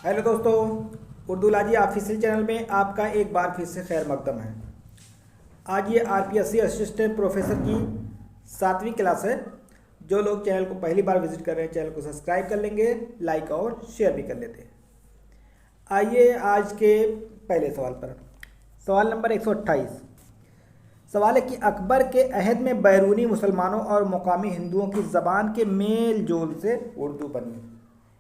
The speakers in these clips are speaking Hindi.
हेलो दोस्तों, उर्दू लाजी ऑफिशियल चैनल में आपका एक बार फिर से खैर मकदम है। आज ये आरपीएससी असिस्टेंट प्रोफेसर की 7वीं क्लास है। जो लोग चैनल को पहली बार विजिट कर रहे हैं चैनल को सब्सक्राइब कर लेंगे, लाइक और शेयर भी कर लेते हैं। आइए आज के पहले सवाल पर। सवाल नंबर 128 सवाल है कि अकबर के अहद में बैरूनी मुसलमानों और मुकामी हिंदुओं की ज़बान के मेल जोल से उर्दू बनी।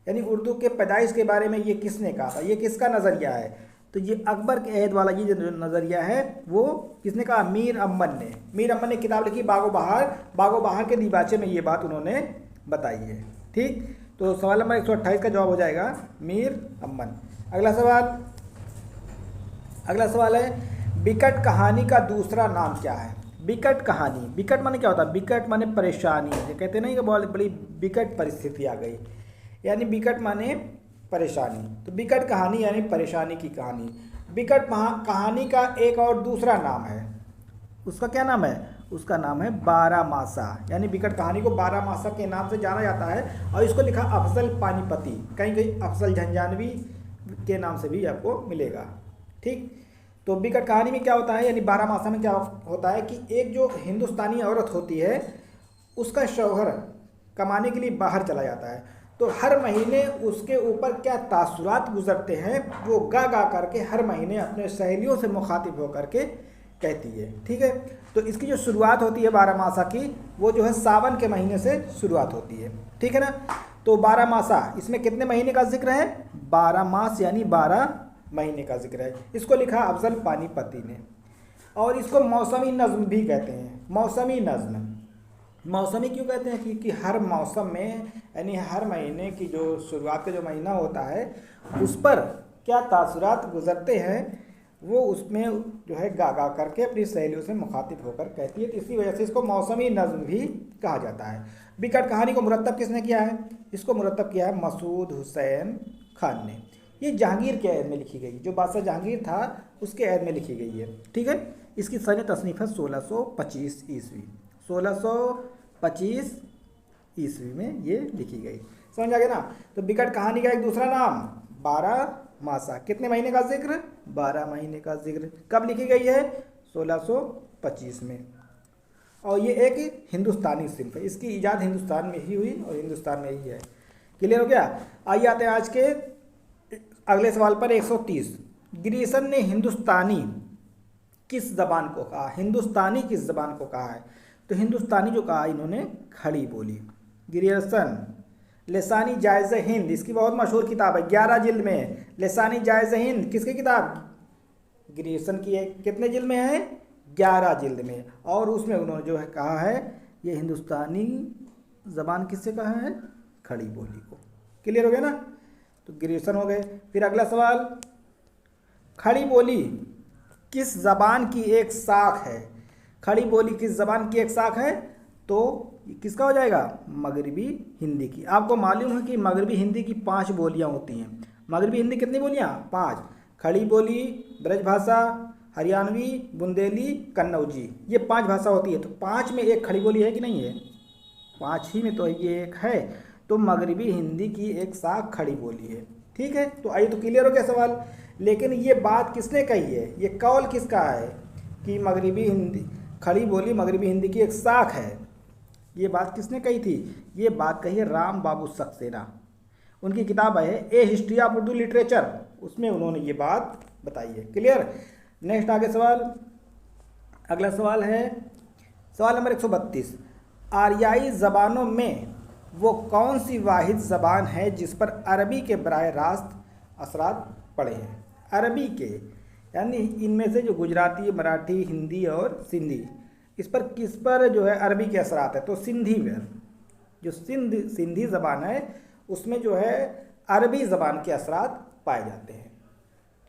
यानी उर्दू के पैदाइश के बारे में ये किसने कहा था, ये किसका नज़रिया है? तो ये अकबर के अहद वाला ये जो नज़रिया है वो किसने कहा? मीर अम्मन ने। मीर अम्मन ने किताब लिखी बागो बहार के दीबाचे में ये बात उन्होंने बताई है। ठीक, तो सवाल नंबर 128 का जवाब हो जाएगा मीर अम्मन। अगला सवाल है बिकट कहानी का दूसरा नाम क्या है? बिकट कहानी, बिकट माने क्या होता है? बिकट माने परेशानी। ये कहते नहीं कि बहुत बड़ी बिकट परिस्थिति आ गई, यानी बिकट माने परेशानी। तो बिकट कहानी यानी परेशानी की कहानी। बिकट कहानी का एक और दूसरा नाम है, उसका क्या नाम है? उसका नाम है बारामासा। यानी बिकट कहानी को बारामासा के नाम से जाना जाता है और इसको लिखा अफजल पानीपती, कहीं कहीं अफजल झंझानवी के नाम से भी आपको मिलेगा। ठीक, तो बिकट कहानी में क्या होता है, यानी बारामासा में क्या होता है कि एक जो हिंदुस्तानी औरत होती है उसका शौहर कमाने के लिए बाहर चला जाता है, तो हर महीने उसके ऊपर क्या तासुरात गुजरते हैं वो गा करके हर महीने अपने सहेलियों से मुखातिब होकर के कहती है। ठीक है, तो इसकी जो शुरुआत होती है बारामासा की वो जो है सावन के महीने से शुरुआत होती है। ठीक है ना, तो बारामासा इसमें कितने महीने का जिक्र है? 12 मास यानी 12 महीने का जिक्र है। इसको लिखा अफजल पानीपती ने। और इसको मौसमी नज़्म भी कहते हैं। मौसमी नज़्म, मौसमी क्यों कहते हैं? क्योंकि हर मौसम में यानी हर महीने की जो शुरुआत का जो महीना होता है उस पर क्या तासुरात गुजरते हैं वो उसमें जो है गा करके अपनी सहेलियों से मुखातिब होकर कहती है, तो इसी वजह से इसको मौसमी नज़्म भी कहा जाता है। बिकट कहानी को मुरत्तब किसने किया है? इसको मुरत्तब किया है मसूद हुसैन खान ने। ये जहांगीर के अहद में लिखी गई, जो बादशाह जहांगीर था उसके अहद में लिखी गई है। ठीक है, इसकी सन तसनीफ़ है 1625 ईस्वी। 1625 ईस्वी में ये लिखी गई। समझ आ गया ना? तो बिकट कहानी का एक दूसरा नाम बारामासा। कितने महीने का जिक्र? 12 महीने का जिक्र। कब लिखी गई है? 1625 में। और ये एक हिंदुस्तानी सिंफ है, इसकी ईजाद हिंदुस्तान में ही हुई और हिंदुस्तान में ही है। क्लियर हो गया? आइए आते हैं आज के अगले सवाल पर। 130 ग्रीसन ने हिंदुस्तानी किस ज़बान को कहा? हिंदुस्तानी किस ज़बान को कहा है? तो हिंदुस्तानी जो कहा इन्होंने खड़ी बोली। ग्रियर्सन लिसानी जायज़ हिंद, इसकी बहुत मशहूर किताब है, 11 जिल्द में है। लिसानी जायज़ हिंद किसकी किताब? ग्रियर्सन की है। कितने जिल्द में है? 11 जिल्द में। और उसमें उन्होंने जो है कहा है ये हिंदुस्तानी ज़बान किससे कहा है? खड़ी बोली को। क्लियर हो गया ना? तो ग्रियर्सन हो गए। फिर अगला सवाल, खड़ी बोली किस ज़बान की एक शाख है? खड़ी बोली किस ज़बान की एक शाख है? तो किसका हो जाएगा? मगरबी हिंदी की। आपको मालूम है कि मगरबी हिंदी की 5 बोलियां होती हैं। मगरबी हिंदी कितनी बोलियां? 5। खड़ी बोली, ब्रजभाषा, हरियाणवी, बुंदेली, कन्नौजी, ये 5 भाषा होती है। तो 5 में एक खड़ी बोली है कि नहीं है? 5 ही में तो ये एक है। तो मगरबी हिंदी की एक शाख खड़ी बोली है। ठीक है, तो आइए, तो क्लियर हो गया सवाल। लेकिन ये बात किसने कही है? ये कौल किसका है कि मगरबी हिंदी खड़ी बोली मगरबी हिंदी की एक शाख है? ये बात किसने कही थी? ये बात कही है राम बाबू सक्सेना। उनकी किताब है ए हिस्ट्री ऑफ उर्दू लिटरेचर, उसमें उन्होंने ये बात बताई है। क्लियर? नेक्स्ट आगे सवाल। अगला सवाल है सवाल नंबर 132 आर्याई ज़बानों में वो कौन सी वाहिद ज़बान है जिस पर अरबी के बराह रास्त असरात पड़े हैं? अरबी के यानी इनमें से जो गुजराती, मराठी, हिंदी और सिंधी, इस पर किस पर जो है अरबी के असरात है? तो सिंधी में, जो सिंधी ज़बान है उसमें जो है अरबी ज़बान के असरात पाए जाते हैं।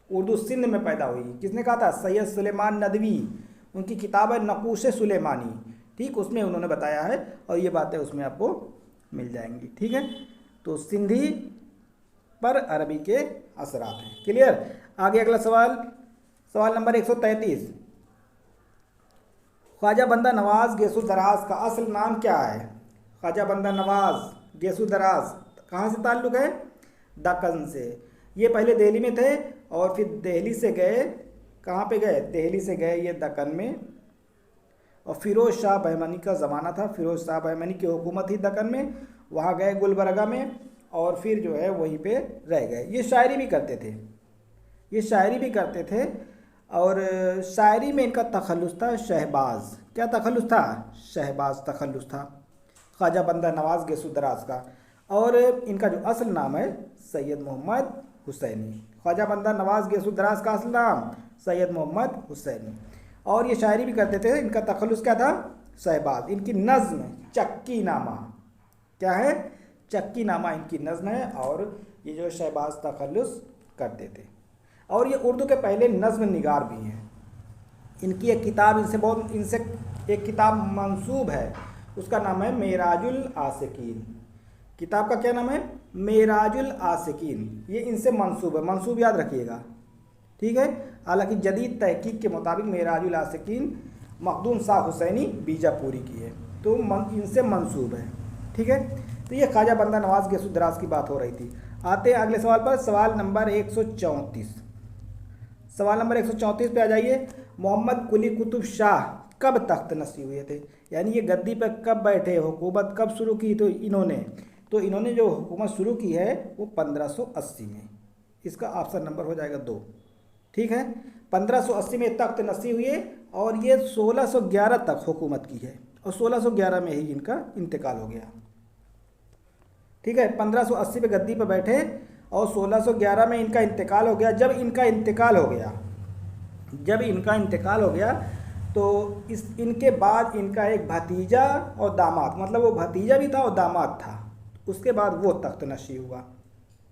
उर्दू सिंध में पैदा हुई। किसने कहा था? सैयद सुलेमान नदवी, उनकी किताब है नकूश सुलेमानी। ठीक, उसमें उन्होंने बताया है और ये बातें उसमें आपको मिल जाएंगी। ठीक है, तो सिंधी पर अरबी के असरात हैं। क्लियर? आगे अगला सवाल, सवाल नंबर 133 ख्वाजा बंदा नवाज गेसु दराज का असल नाम क्या है? ख्वाजा बंदा नवाज गेसु दराज कहाँ से ताल्लुक़ है? दक्कन से। ये पहले दिल्ली में थे और फिर दिल्ली से गए, कहाँ पे गए, दिल्ली से गए ये दक्कन में, और फिरोज शाह बहमनी का ज़माना था, फिरोज शाह बहमनी की हुकूमत थी दक्कन में, वहाँ गए गुलबर्गा में और फिर जो है वहीं पे रह गए। ये शायरी भी करते थे, ये शायरी भी करते थे, और शायरी में इनका तखल्लुस था शहबाज। क्या तखल्लुस था? शहबाज तखल्लुस था, ख्वाजा बंदा नवाज गेसुदराज का। और इनका जो असल नाम है सैयद मोहम्मद हुसैनी। ख्वाजा बंदा नवाज गेसुदराज का असल नाम सैयद मोहम्मद हुसैनी। और ये शायरी भी करते थे। इनका तखल्लुस क्या था? शहबाज। इनकी नज़्म चक्की नामा, क्या है? चक्की नामा इनकी नज़्म है। और ये जो शहबाज तखल्लुस करते थे। और ये उर्दू के पहले नज़्म निगार भी हैं। इनकी एक किताब इनसे एक किताब मंसूब है, उसका नाम है मेराजुल आसिकीन। किताब का क्या नाम है? मेराजुल आसिकीन। ये इनसे मंसूब है, मंसूब याद रखिएगा, ठीक है। हालांकि जदीद तहकीक के मुताबिक मेराजुल आसिकीन मखदूम शाह हुसैनी बीजापुरी की है, तो इनसे मंसूब है, ठीक है। तो ये ख्वाजा बंदा नवाज गेसुदराज की बात हो रही थी। आते हैं अगले सवाल पर, सवाल नंबर 134। सवाल नंबर 134 पे आ जाइए। मोहम्मद कुली कुतुब शाह कब तख्त नशी हुए थे? यानी ये गद्दी पर कब बैठे, हुकूमत कब शुरू की? तो इन्होंने जो हुकूमत शुरू की है वो 1580 में। इसका ऑप्शन नंबर हो जाएगा 2, ठीक है। 1580 में तख्त नशी हुए और ये 1611 तक हुकूमत की है, और 1611 में ही इनका इंतकाल हो गया, ठीक है। 1580 पे गद्दी पर बैठे और 1611 में इनका इंतकाल हो गया। जब इनका इंतकाल हो गया तो इनके बाद इनका एक भतीजा और दामाद, मतलब वो भतीजा भी था और दामाद था, उसके बाद वो तख्त नशी हुआ,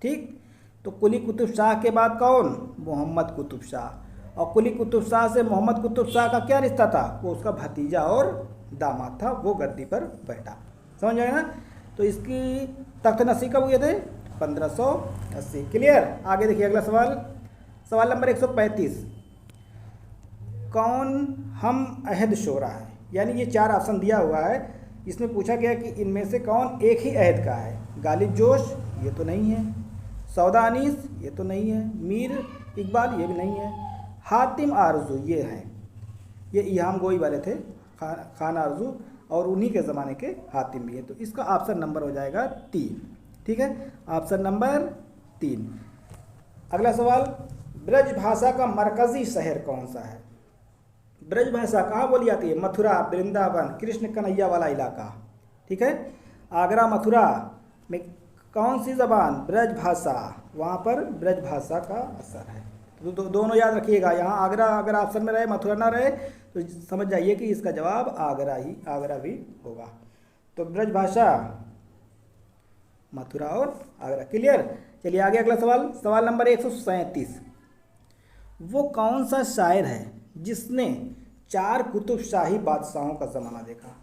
ठीक। तो कुली कुतुब शाह के बाद कौन? मोहम्मद कुतुब शाह। और कुली कुतुब शाह से मोहम्मद कुतुब शाह का क्या रिश्ता था? वो उसका भतीजा और दामाद था, वो गद्दी पर बैठा। समझ आए ना? तो इसकी तख्त नशी कब हुए थे? 1580। क्लियर। आगे देखिए अगला सवाल, सवाल नंबर 135। कौन हम अहद शोरा है? यानी ये 4 ऑप्शन दिया हुआ है, इसमें पूछा गया कि इनमें से कौन एक ही अहद का है। गालिब जोश ये तो नहीं है, सौदा अनीस ये तो नहीं है, मीर इकबाल ये भी नहीं है, हातिम आरजू ये हैं। ये इहाम गोई वाले थे, खान आरजू, और उन्हीं के ज़माने के हातिम भी है। तो इसका ऑप्शन नंबर हो जाएगा 3, ठीक है। Option number 3। अगला सवाल, ब्रज भाषा का मरकज़ी शहर कौन सा है? ब्रज भाषा कहाँ बोली जाती है? मथुरा, वृंदावन, कृष्ण कन्हैया वाला इलाका, ठीक है। आगरा मथुरा में कौन सी ज़बान? ब्रज भाषा, वहाँ पर ब्रज भाषा का असर है। तो दोनों याद रखिएगा। यहाँ आगरा अगर ऑप्शन में रहे, मथुरा ना रहे, तो समझ जाइए कि इसका जवाब आगरा भी होगा। तो ब्रज भाषा, मथुरा और आगरा। क्लियर। चलिए आगे अगला सवाल, सवाल नंबर 137। वो कौन सा शायर है जिसने 4 कुतुब शाही बादशाहों का ज़माना देखा?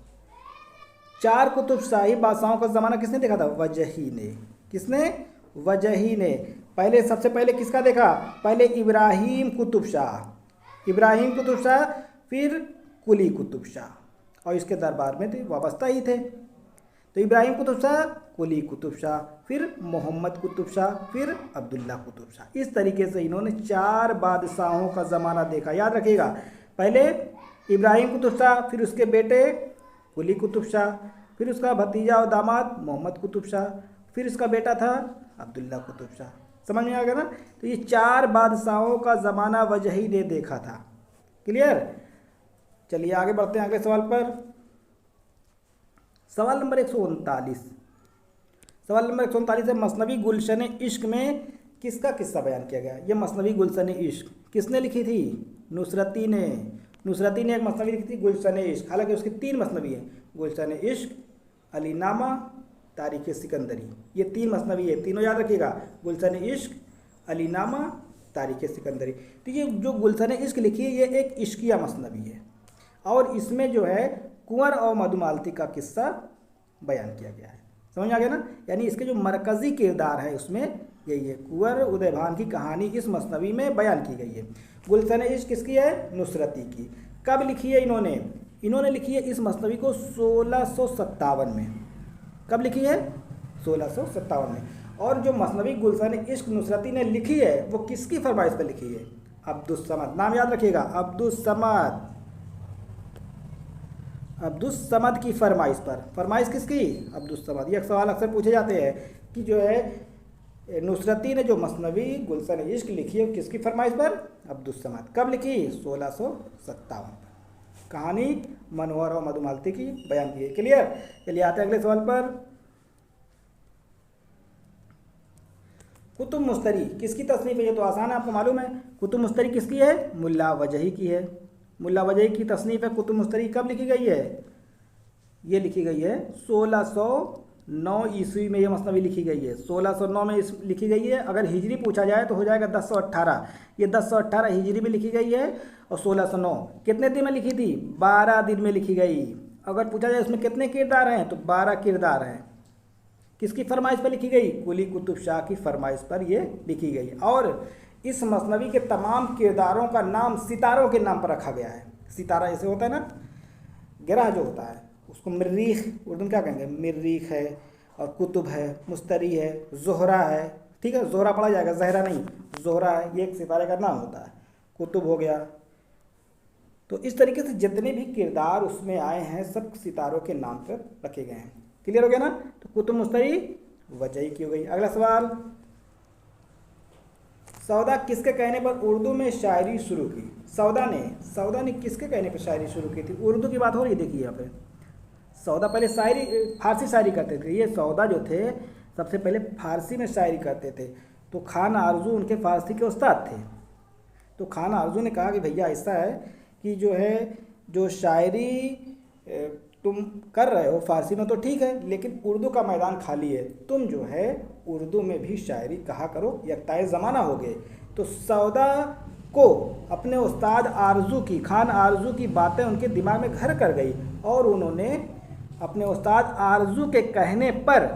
4 कुतुब शाही बादशाहों का ज़माना किसने देखा था? वजही ने। किसने? वजही ने। पहले सबसे पहले किसका देखा? पहले इब्राहिम कुतुब शाह, फिर कुली कुतुब शाह, और इसके दरबार में तो वाबस्ता ही थे। तो इब्राहिम कुतुब शाह, कुली कुतुब शाह, फिर मोहम्मद कुतुब शाह, फिर अब्दुल्ला कुतुब शाह। इस तरीके से इन्होंने 4 बादशाहों का ज़माना देखा। याद रखिएगा, पहले इब्राहिम कुतुब शाह, फिर उसके बेटे कुली कुतुब शाह, फिर उसका भतीजा और दामाद मोहम्मद कुतुब शाह, फिर उसका बेटा था अब्दुल्ला कुतुब शाह। समझ में आ गया ना? तो ये 4 बादशाहों का ज़माना वजही ने देखा था। क्लियर। चलिए आगे बढ़ते हैं अगले सवाल पर। सवाल नंबर 139। सवाल नंबर 139 है, मसनवी गुलशन इश्क में किसका किस्सा बयान किया गया? ये मसनवी गुलशन इश्क किसने लिखी थी? नुसरती ने एक मसनवी लिखी थी, गुलशन इश्क। हालांकि उसकी 3 मसनवी हैं, गुलशन इश्क, अलीनामा, तारीख सिकंदरी। ये 3 मसनवी है, तीनों याद रखिएगा, गुलशन इश्क, अलीनामा, तारीख सिकंदरी। तो ये जो गुलशन इश्क लिखी है ये एक इश्किया मसनवी है, और इसमें जो है कुंवर और मधुमालती का किस्सा बयान किया गया है। समझ आ गया ना? यानी इसके जो मरकज़ी किरदार है उसमें यही है, कुंवर उदयभान की कहानी इस मसनवी में बयान की गई है। गुलशन इश्क किसकी है? नुसरती की। कब लिखी है इन्होंने लिखी है इस मसनवी को 1657 में। कब लिखी है? 1657 में। और जो मसनवी गुलशन इश्क नुसरती ने लिखी है वो किसकी फरमाइश पर लिखी है? अब्दुस समद। नाम याद रखिएगा, अब्दुस समद। अब्दुस समद की फरमाइश पर। फरमाइश किसकी? अब्दुस समद। ये सवाल अक्सर पूछे जाते हैं कि जो है नुसरती ने जो मसनवी गुलशन इश्क लिखी है किसकी फरमाइश पर? अब्दुस समद। कब लिखी? 1657 पर। कहानी मनोहर और मधुमालती की बयान की है। क्लियर? चलिए आते हैं अगले सवाल पर। कुतुब मुस्तरी किसकी तसनीफ है? ये तो आसान है, आपको मालूम है। कुतुब मुस्तरी किसकी है? मुल्ला वजही की है। मुल्ला वजही की तसनीफ है कुतुब मुस्तरी। कब लिखी गई है? ये लिखी गई है 1609 ईस्वी में। ये मसनवी लिखी गई है 1609 में लिखी गई है। अगर हिजरी पूछा जाए तो हो जाएगा 1018। ये 1018 हिजरी में लिखी गई है और 1609 कितने दिन में लिखी थी? 12 दिन में लिखी गई। अगर पूछा जाए इसमें कितने किरदार हैं तो 12 किरदार हैं। किसकी फरमाइश पर लिखी गई? कुली कुतुब शाह की फरमाइश पर ये लिखी गई। और इस मसनवी के तमाम किरदारों का नाम सितारों के नाम पर रखा गया है। सितारा जैसे होता है ना, गिरह जो होता है उसको मरीख, उर्दू में क्या कहेंगे? मरीख है, और कुतुब है, मुस्तरी है, जोहरा है। ठीक है, जोहरा पढ़ा जाएगा, जहरा नहीं, जोहरा है। ये एक सितारे का नाम होता है। कुतुब हो गया। तो इस तरीके से जितने भी किरदार उसमें आए हैं सब सितारों के नाम पर रखे गए हैं। क्लियर हो गया ना? तो कुतुब मुस्तरी वजही की हो गई। अगला सवाल, सौदा किसके कहने पर उर्दू में शायरी शुरू की? सौदा ने किसके कहने पर शायरी शुरू की थी? उर्दू की बात हो रही है, देखिए यहाँ पे। सौदा पहले शायरी, फारसी शायरी करते थे। ये सौदा जो थे सबसे पहले फारसी में शायरी करते थे। तो खान आरजू उनके फारसी के उस्ताद थे। तो खान आरजू ने कहा कि भैया ऐसा है कि जो है जो शायरी तुम कर रहे हो फारसी में तो ठीक है, लेकिन उर्दू का मैदान खाली है। तुम जो है उर्दू में भी शायरी कहा करो, यकताए ज़माना हो गए। तो सौदा को अपने उस्ताद आरजू की, खान आरजू की बातें उनके दिमाग में घर कर गई और उन्होंने अपने उस्ताद आरजू के कहने पर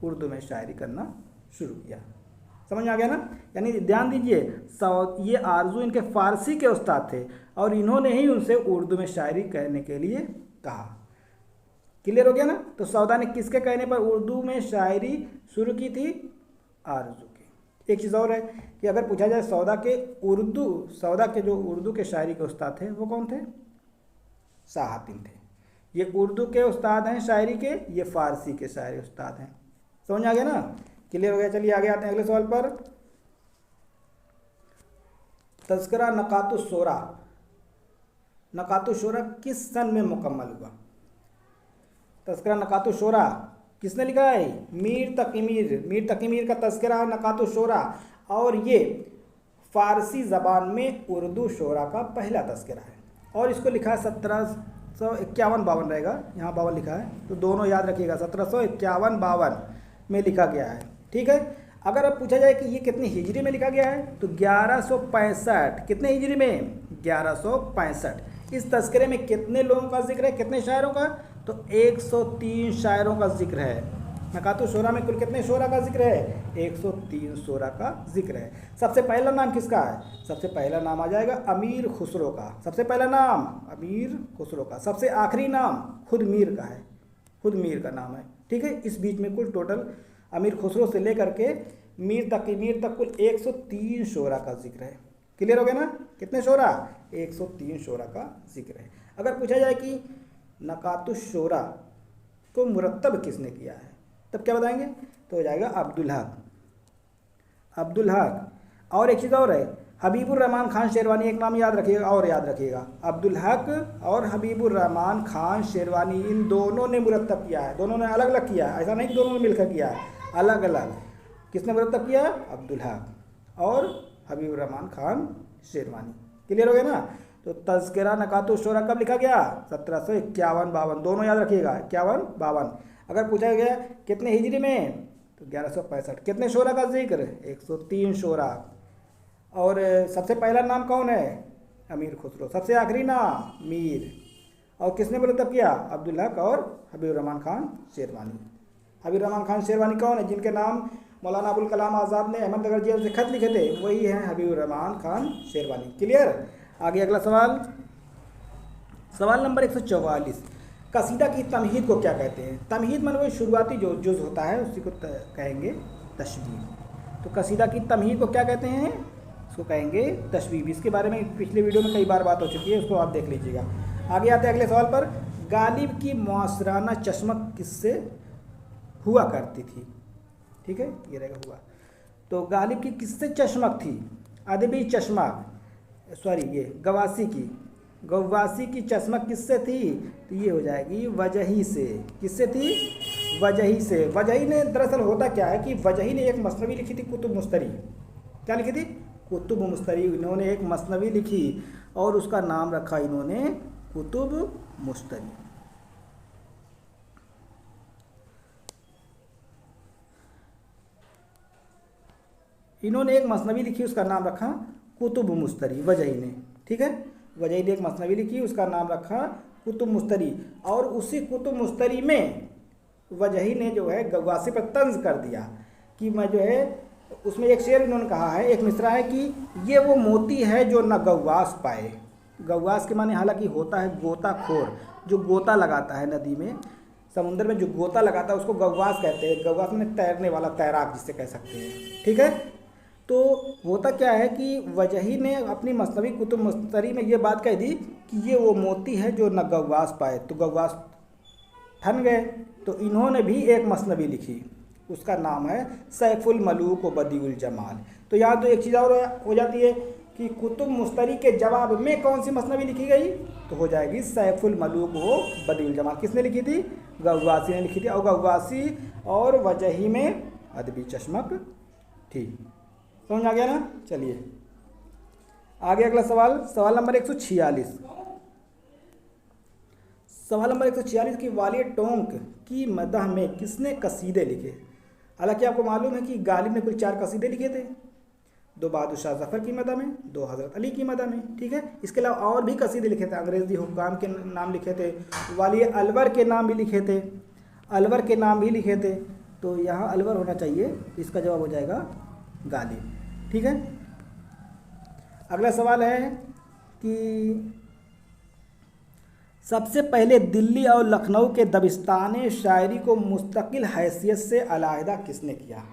उर्दू में शायरी करना शुरू किया। समझ में आ गया ना? यानी ध्यान दीजिए, ये आरजू इनके फारसी के उस्ताद थे और इन्होंने ही उनसे उर्दू में शायरी कहने के लिए कहा। क्लियर हो गया ना? तो सौदा ने किसके कहने पर उर्दू में शायरी शुरू की थी? आरजू की। एक चीज़ और है कि अगर पूछा जाए सौदा के जो उर्दू के शायरी के उस्ताद थे वो कौन थे? शाह हातिम थे। ये उर्दू के उस्ताद हैं शायरी के, ये फारसी के शायरी उस्ताद हैं। समझ आ गया ना? क्लियर हो गया। चलिए आगे आते हैं अगले सवाल पर। तज़किरा नकातुश शोरा। नकातुश शोरा किस सन में मुकम्मल हुआ? तज़किरा नकातुश शोरा किसने लिखा है? मीर तकी मीर का तज़किरा है नकातुश शोरा। और ये फ़ारसी ज़बान में उर्दू शोरा का पहला तज़किरा है और इसको लिखा है 1751-52 रहेगा, यहाँ 52 लिखा है तो दोनों याद रखिएगा। 1751-52 में लिखा गया है। ठीक है। अगर अब पूछा जाए कि ये कितनी हिजरी में लिखा गया है तो 1165। कितने हिजरी में? 1165। इस तज़किरे में कितने लोगों का जिक्र है, कितने शायरों का? तो 103 शायरों का जिक्र है। नकातुश शोरा में कुल कितने शोरा का जिक्र है? 103 शोरा का जिक्र है। सबसे पहला नाम किसका है? सबसे पहला नाम आ जाएगा अमीर खुसरो का। सबसे पहला नाम अमीर खुसरो का। सबसे आखिरी नाम खुद मीर का है, खुद मीर का नाम है। ठीक है। इस बीच में कुल टोटल अमीर खुसरो से लेकर के मीर तक कुल 103 शोरा का जिक्र है। क्लियर हो गया ना? कितने शोरा? 103 शोरा का जिक्र है। अगर पूछा जाए कि नकातुश शोरा को मुरत्तब किसने किया है तब क्या बताएंगे? तो हो जाएगा अब्दुल हक। और एक चीज़ और है, हबीबुर रहमान खान शेरवानी। एक नाम याद रखिएगा और याद रखिएगा, अब्दुल हक और हबीबुर रहमान खान शेरवानी, इन दोनों ने मुरत्तब किया है। दोनों ने अलग अलग किया है, ऐसा नहीं कि दोनों ने मिलकर किया है, अलग अलग। किसने मुरत्तब किया? अब्दुल हक और हबीबुर रहमान खान शेरवानी। क्लियर हो गया ना? तो तज़किरा नकातुश शोरा कब लिखा गया? 1751-52। दोनों याद रखिएगा, 51-52। अगर पूछा गया कितने हिजरी में तो 1165। कितने शोरा का जिक्र? 103 शोरा। और सबसे पहला नाम कौन है? अमीर खुसरो। सबसे आखिरी नाम मीर। और किसने मुरत्तब किया? अब्दुल हक और हबीबुर रहमान खान शेरवानी। हबीबुर रहमान खान शेरवानी कौन है? जिनके नाम मौलाना अबुल कलाम आज़ाद ने अहमदनगर जेल से खत लिखे थे, वही हैं हबीबुर रहमान खान शेरवानी। क्लियर? आगे अगला सवाल, सवाल नंबर 144। कसीदा की तमहीद को क्या कहते हैं? तमहीद मतलब वही शुरुआती जो जुज़ होता है उसी को कहेंगे तशबीब। तो कसीदा की तमहीद को क्या कहते हैं? इसको कहेंगे तशबीब। इसके बारे में पिछले वीडियो में कई बार बात हो चुकी है, उसको आप देख लीजिएगा। आगे आते हैं अगले सवाल पर। गालिब की मुआसराना चश्मक किससे हुआ करती थी? ठीक है, ये रहेगा हुआ। तो गालिब की किससे चश्मक थी? अदबी चश्मक, सॉरी ये गवासी की चश्मक किससे थी? तो ये हो जाएगी वजही से। किससे थी? वजही से। वजही ने दरअसल होता क्या है कि वजही ने एक मसनवी लिखी थी कुतुब मुस्तरी। क्या लिखी थी? कुतुब मुस्तरी। इन्होंने एक मसनवी लिखी और उसका नाम रखा इन्होंने कुतुब मुस्तरी। इन्होंने एक मसनवी लिखी, उसका नाम रखा कुतुब मुस्तरी, वजही ने। ठीक है, वजही ने एक मसनवी लिखी, उसका नाम रखा कुतुब मुस्तरी। और उसी कुतुब मुस्तरी में वजही ने जो है गवासी पर तंज कर दिया कि मैं जो है, उसमें एक शेर इन्होंने कहा है, एक मिसरा है कि ये वो मोती है जो न गवास पाए। गवास के माने हालांकि होता है गोताखोर, जो गोता लगाता है नदी में, समुद्र में जो गोता लगाता है उसको गवास कहते हैं। गवास में तैरने वाला, तैराक जिसे कह सकते हैं। ठीक है, तो होता क्या है कि वजही ने अपनी मसनवी कुतुब मुस्तरी में ये बात कह दी कि ये वो मोती है जो न गवास पाए। तो गवास ठन गए, तो इन्होंने भी एक मसनवी लिखी, उसका नाम है सैफुल मलूक व बदीउल जमाल। तो यहाँ तो एक चीज़ और हो जाती है कि कुतुब मुस्तरी के जवाब में कौन सी मसनवी लिखी गई? तो हो जाएगी सैफुल मलूक व बदीउल जमाल। किसने लिखी थी? गवासी ने लिखी थी। और गवासी और वजही में अदबी चश्मक थी। समझ आ गया ना? चलिए आगे अगला सवाल, सवाल नंबर 146। सवाल नंबर 146 की वालिय टोंक की मदह में किसने कसीदे लिखे? हालांकि आपको मालूम है कि गालिब ने कुल 4 कसीदे लिखे थे, 2 बहादुर शाह जफ़र की मदह में, 2 हज़रत अली की मदह में। ठीक है, इसके अलावा और भी कसीदे लिखे थे। अंग्रेज़ी हुक्काम के नाम लिखे थे, वालिय अलवर के नाम भी लिखे थे, अलवर के नाम भी लिखे थे। तो यहाँ अलवर होना चाहिए, इसका जवाब हो जाएगा गालिब। ठीक है, अगला सवाल है कि सबसे पहले दिल्ली और लखनऊ के दबिस्तान शायरी को मुस्तकिल हैसियत से अलहदा किसने किया?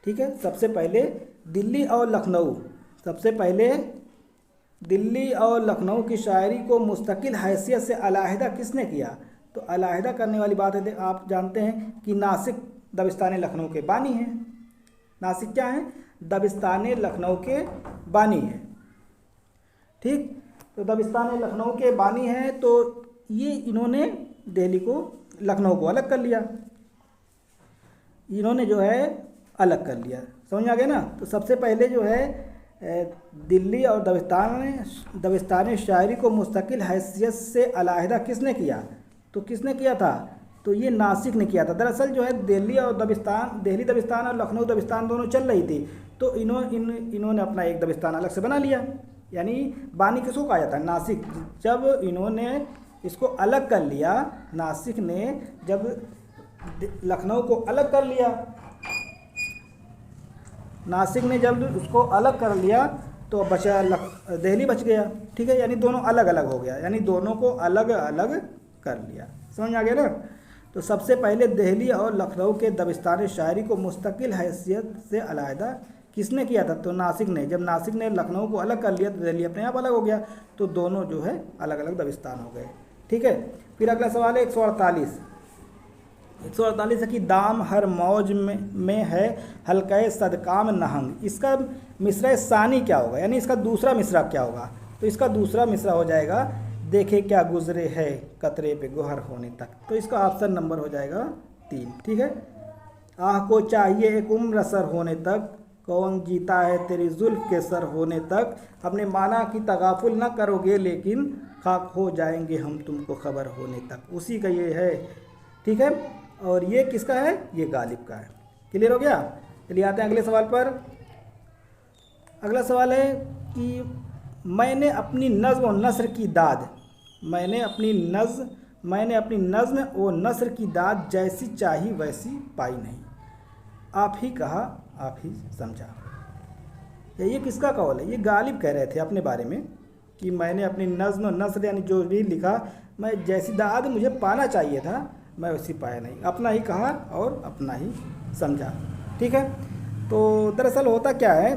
ठीक है, सबसे पहले दिल्ली और लखनऊ, सबसे पहले दिल्ली और लखनऊ की शायरी को मुस्तकिल हैसियत से अलहदा किसने किया? तो अलहदा करने वाली बात है, आप जानते हैं कि नासिक दबिस्तान लखनऊ के बानी हैं। नासिक क्या है? दबिस्तान लखनऊ के बानी हैं। ठीक, तो दबिस्तान लखनऊ के बानी हैं, तो ये इन्होंने दिल्ली को, लखनऊ को अलग कर लिया। इन्होंने जो है अलग कर लिया। समझ आ गया ना? तो सबसे पहले जो है दिल्ली और दबिस्तान शायरी को मुस्तकिल हैसियत से अलहदा किसने किया? तो किसने किया था? तो ये नासिक ने किया था। दरअसल जो है दिल्ली दबिस्तान और लखनऊ दबिस्तान दोनों चल रही थी, तो इन्होंने अपना एक दबिस्तान अलग से बना लिया। यानी बानी किसको कहा जाता है? नासिक। जब इन्होंने इसको अलग कर लिया, नासिक ने जब लखनऊ को अलग कर लिया, नासिक ने जब उसको अलग कर लिया तो बचा दिल्ली बच गया। ठीक है, यानी दोनों अलग अलग हो गया, यानी दोनों को अलग अलग कर लिया। समझ आ गया ना? तो सबसे पहले दिल्ली और लखनऊ के दबिस्तान शायरी को मुस्तकिल हैसियत से अलहदा किसने किया था? तो नासिक ने। जब नासिक ने लखनऊ को अलग कर लिया तो दिल्ली अपने आप अलग हो गया, तो दोनों जो है अलग अलग दबिस्तान हो गए। ठीक है, फिर अगला सवाल है 148। 148 है कि दाम हर मौज में है हल्के सदकाम नहंग। इसका मिसरा सानी क्या होगा? यानी इसका दूसरा मिसरा क्या होगा? तो इसका दूसरा मिसरा हो जाएगा देखे क्या गुजरे है कतरे पे गुहर होने तक। तो इसका ऑप्शन नंबर हो जाएगा 3। ठीक है, आह को चाहिए एक उम्र सर होने तक, कौन जीता है तेरी जुल्फ के सर होने तक। हमने माना कि तगाफुल ना करोगे लेकिन खाक हो जाएंगे हम तुमको खबर होने तक। उसी का ये है। ठीक है, और ये किसका है? ये गालिब का है। क्लियर हो गया? चलिए आते हैं अगले सवाल पर। अगला सवाल है कि मैंने अपनी नज़्म और नस्र की दाद, मैंने अपनी नज़्म और नस्र की दाद जैसी चाही वैसी पाई नहीं, आप ही कहा आप ही समझा। ये किसका कौल है? ये गालिब कह रहे थे अपने बारे में कि मैंने अपनी नज़्म और नस्र यानी जो भी लिखा, मैं जैसी दाद मुझे पाना चाहिए था मैं वैसी पाया नहीं, अपना ही कहा और अपना ही समझा। ठीक है। तो दरअसल होता क्या है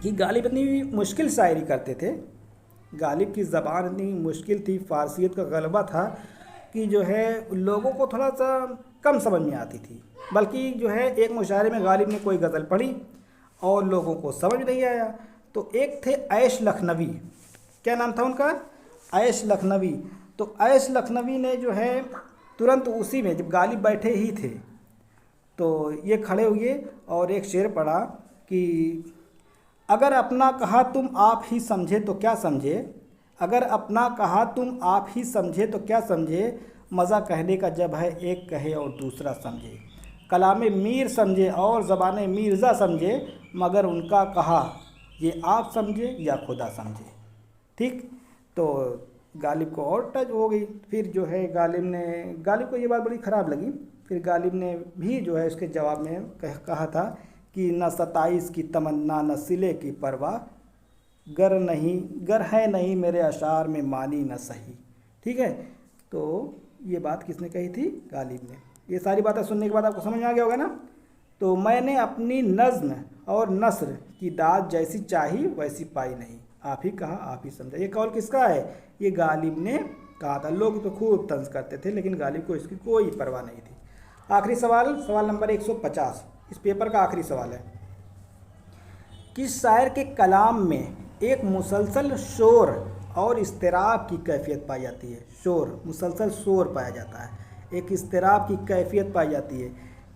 कि गालिब इतनी मुश्किल शायरी करते थे, गालिब की ज़बान इतनी मुश्किल थी, फारसियत का गलबा था कि जो है लोगों को थोड़ा सा कम समझ में आती थी। बल्कि जो है एक मुशायरे में गालिब ने कोई गज़ल पढ़ी और लोगों को समझ नहीं आया। तो एक थे ऐश लखनवी, क्या नाम था उनका, ऐश लखनवी। तो ऐश लखनवी ने जो है तुरंत उसी में, जब गालिब बैठे ही थे तो ये खड़े हुए और एक शेर पढ़ा कि अगर अपना कहा तुम आप ही समझे तो क्या समझे, अगर अपना कहा तुम आप ही समझे तो क्या समझे, मज़ा कहने का जब है एक कहे और दूसरा समझे, कलामे मीर समझे और ज़बाने मीर्ज़ा समझे, मगर उनका कहा ये आप समझे या खुदा समझे। ठीक, तो गालिब को और टच हो गई। फिर जो है गालिब को ये बात बड़ी ख़राब लगी। फिर गालिब ने भी जो है उसके जवाब में कहा था कि न 27 की तमन्ना न सिले की परवाह, गर है नहीं मेरे अशार में मानी न सही। ठीक है, तो ये बात किसने कही थी, गालिब ने। ये सारी बातें सुनने के बाद आपको समझ में आ गया होगा ना। तो मैंने अपनी नज़्म और नस्र की दाद जैसी चाही वैसी पाई नहीं, आप ही कहा आप ही समझा। ये कौल किसका है, ये गालिब ने कहा था। लोग तो खूब तंज करते थे लेकिन गालिब को इसकी कोई परवाह नहीं थी। आखिरी सवाल, सवाल नंबर 150 इस पेपर का आखिरी सवाल है। किस शायर के कलाम में एक मुसलसल शोर और इस्तिराब की कैफियत पाई जाती है, शोर, मुसलसल शोर पाया जाता है, एक इस्तिराब की कैफियत पाई जाती है,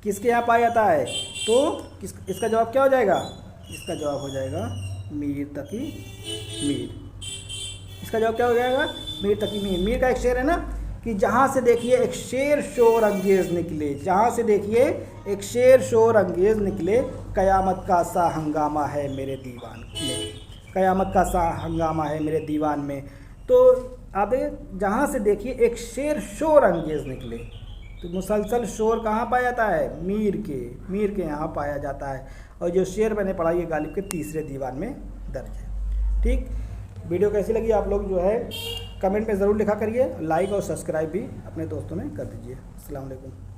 किसके यहाँ पाया जाता है। तो इसका जवाब क्या हो जाएगा, इसका जवाब हो जाएगा मीर तकी मीर। इसका जवाब क्या हो जाएगा, मीर तकी मीर। मीर का एक शेर है ना कि जहाँ से देखिए एक शेर शोर अंगेज़ निकले, जहाँ से देखिए एक शेर शोर अंगेज़ निकले, क़यामत का सा हंगामा है मेरे दीवान में, क़यामत का सा हंगामा है मेरे दीवान में। तो अब जहाँ से देखिए एक शेर शोर अंगेज़ निकले, तो मुसलसल शोर कहाँ पाया जाता है, मीर के यहाँ पाया जाता है। और जो शेर मैंने पढ़ा ये गालिब के तीसरे दीवान में दर्ज है। ठीक, वीडियो कैसी लगी आप लोग जो है कमेंट में ज़रूर लिखा करिए, लाइक और सब्सक्राइब भी अपने दोस्तों में कर दीजिए। अस्सलाम वालेकुम।